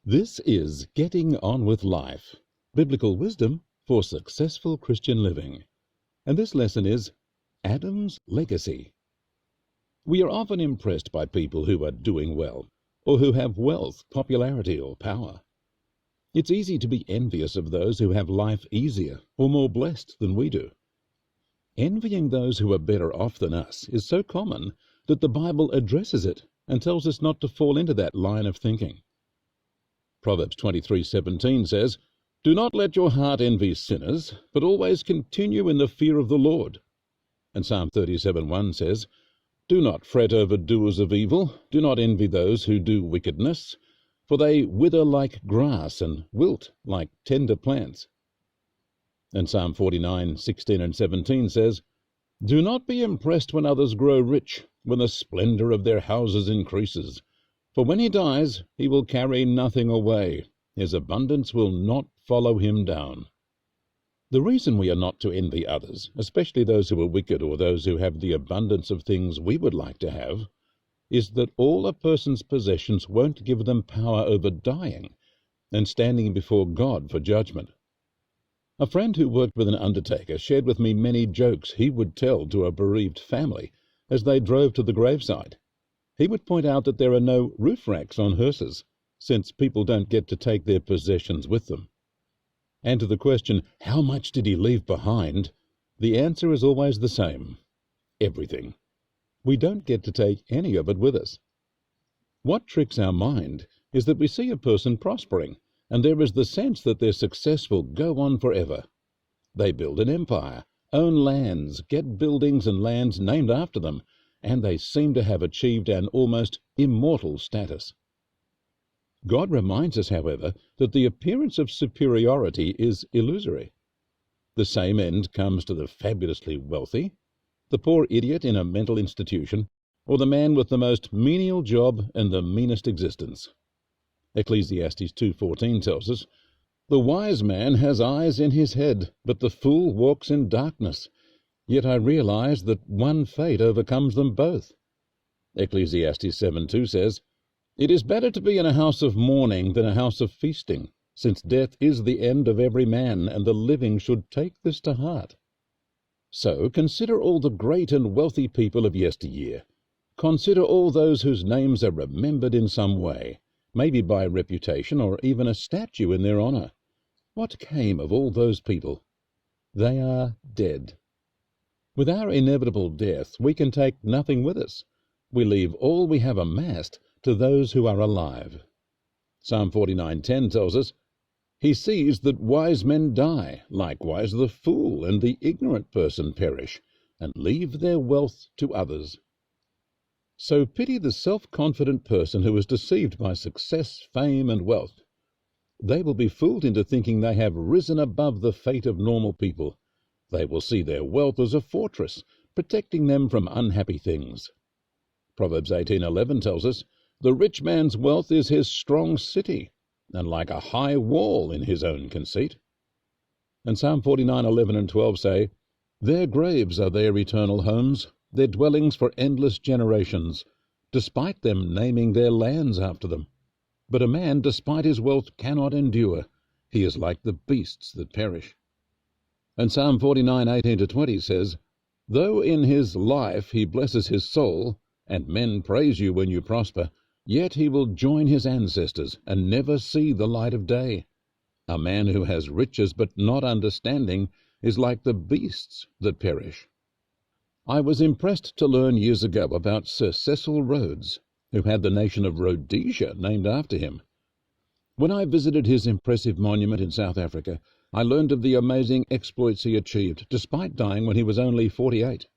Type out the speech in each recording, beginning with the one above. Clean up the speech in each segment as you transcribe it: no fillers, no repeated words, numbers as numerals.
This is Getting On with Life, Biblical Wisdom for Successful Christian Living. And this lesson is Adam's Legacy. We are often impressed by people who are doing well, or who have wealth, popularity, or power. It's easy to be envious of those who have life easier or more blessed than we do. Envying those who are better off than us is so common that the Bible addresses it and tells us not to fall into that line of thinking. Proverbs 23:17 says, "Do not let your heart envy sinners, but always continue in the fear of the Lord." And Psalm 37:1 says, "Do not fret over doers of evil, do not envy those who do wickedness, for they wither like grass and wilt like tender plants." And Psalm 49:16 and 17 says, "Do not be impressed when others grow rich, when the splendor of their houses increases. For when he dies, he will carry nothing away. His abundance will not follow him down." The reason we are not to envy others, especially those who are wicked or those who have the abundance of things we would like to have, is that all a person's possessions won't give them power over dying and standing before God for judgment. A friend who worked with an undertaker shared with me many jokes he would tell to a bereaved family as they drove to the graveside. He would point out that there are no roof racks on hearses, since people don't get to take their possessions with them. And to the question, how much did he leave behind, the answer is always the same: everything. We don't get to take any of it with us. What tricks our mind is that we see a person prospering, and there is the sense that their success will go on forever. They build an empire, own lands, get buildings and lands named after them, and they seem to have achieved an almost immortal status. God reminds us, however, that the appearance of superiority is illusory. The same end comes to the fabulously wealthy, the poor idiot in a mental institution, or the man with the most menial job and the meanest existence. Ecclesiastes 2:14 tells us, "The wise man has eyes in his head, but the fool walks in darkness. Yet I realize that one fate overcomes them both." Ecclesiastes 7:2 says, "It is better to be in a house of mourning than a house of feasting, since death is the end of every man, and the living should take this to heart." So consider all the great and wealthy people of yesteryear. Consider all those whose names are remembered in some way, maybe by reputation or even a statue in their honor. What came of all those people? They are dead. With our inevitable death, we can take nothing with us. We leave all we have amassed to those who are alive. Psalm 49:10 tells us, "He sees that wise men die, likewise the fool and the ignorant person perish, and leave their wealth to others." So pity the self-confident person who is deceived by success, fame, and wealth. They will be fooled into thinking they have risen above the fate of normal people. They will see their wealth as a fortress, protecting them from unhappy things. Proverbs 18:11 tells us, "The rich man's wealth is his strong city, and like a high wall in his own conceit." And Psalm 49:11 and 12 say, "Their graves are their eternal homes, their dwellings for endless generations, despite them naming their lands after them. But a man, despite his wealth, cannot endure. He is like the beasts that perish." And Psalm 49:18-20 says, "Though in his life he blesses his soul, and men praise you when you prosper, yet he will join his ancestors and never see the light of day. A man who has riches but not understanding is like the beasts that perish." I was impressed to learn years ago about Sir Cecil Rhodes, who had the nation of Rhodesia named after him. When I visited his impressive monument in South Africa, I learned of the amazing exploits he achieved, despite dying when he was only 48.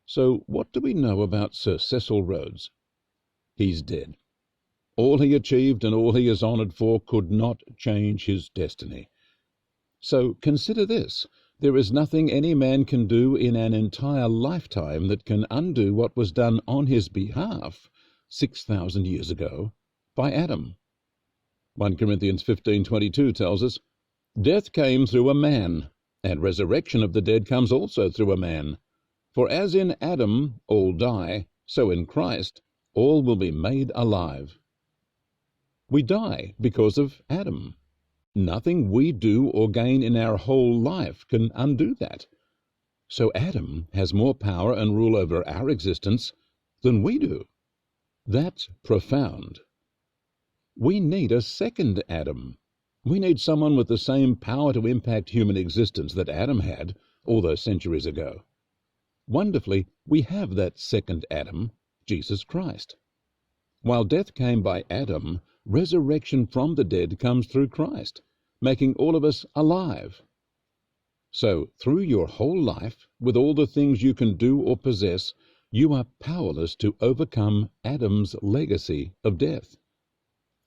So what do we know about Sir Cecil Rhodes? He's dead. All he achieved and all he is honored for could not change his destiny. So consider this: there is nothing any man can do in an entire lifetime that can undo what was done on his behalf 6,000 years ago by Adam. 1 Corinthians 15:22 tells us, "Death came through a man, and resurrection of the dead comes also through a man. For as in Adam all die, so in Christ all will be made alive." We die because of Adam. Nothing we do or gain in our whole life can undo that. So Adam has more power and rule over our existence than we do. That's profound. We need a second Adam. We need someone with the same power to impact human existence that Adam had all those centuries ago. Wonderfully, we have that second Adam, Jesus Christ. While death came by Adam, resurrection from the dead comes through Christ, making all of us alive. So, through your whole life, with all the things you can do or possess, you are powerless to overcome Adam's legacy of death.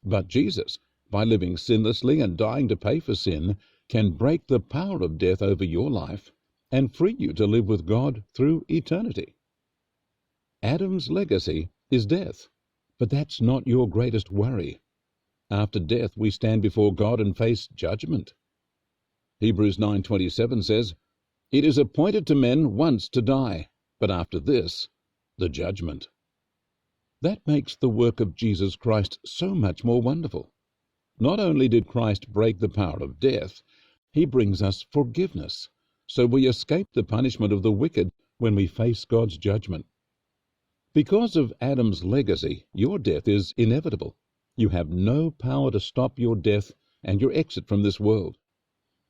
But Jesus, by living sinlessly and dying to pay for sin, can break the power of death over your life and free you to live with God through eternity. Adam's legacy is death, but that's not your greatest worry. After death, we stand before God and face judgment. Hebrews 9:27 says, "It is appointed to men once to die, but after this, the judgment." That makes the work of Jesus Christ so much more wonderful. Not only did Christ break the power of death, he brings us forgiveness, so we escape the punishment of the wicked when we face God's judgment. Because of Adam's legacy, your death is inevitable. You have no power to stop your death and your exit from this world.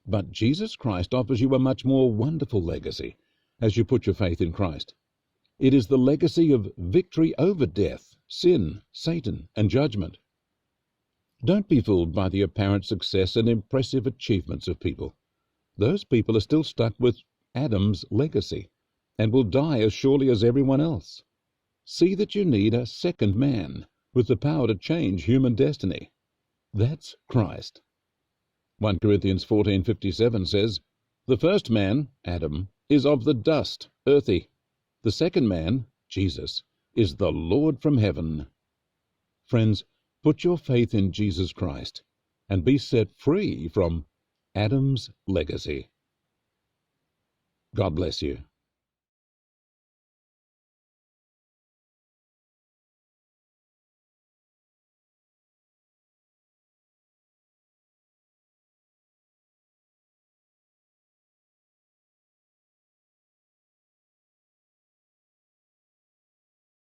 But Jesus Christ offers you a much more wonderful legacy as you put your faith in Christ. It is the legacy of victory over death, sin, Satan, and judgment. Don't be fooled by the apparent success and impressive achievements of people. Those people are still stuck with Adam's legacy and will die as surely as everyone else. See that you need a second man with the power to change human destiny. That's Christ. 1 Corinthians 14:57 says, "The first man, Adam, is of the dust, earthy. The second man, Jesus, is the Lord from heaven." Friends, put your faith in Jesus Christ and be set free from Adam's legacy. God bless you.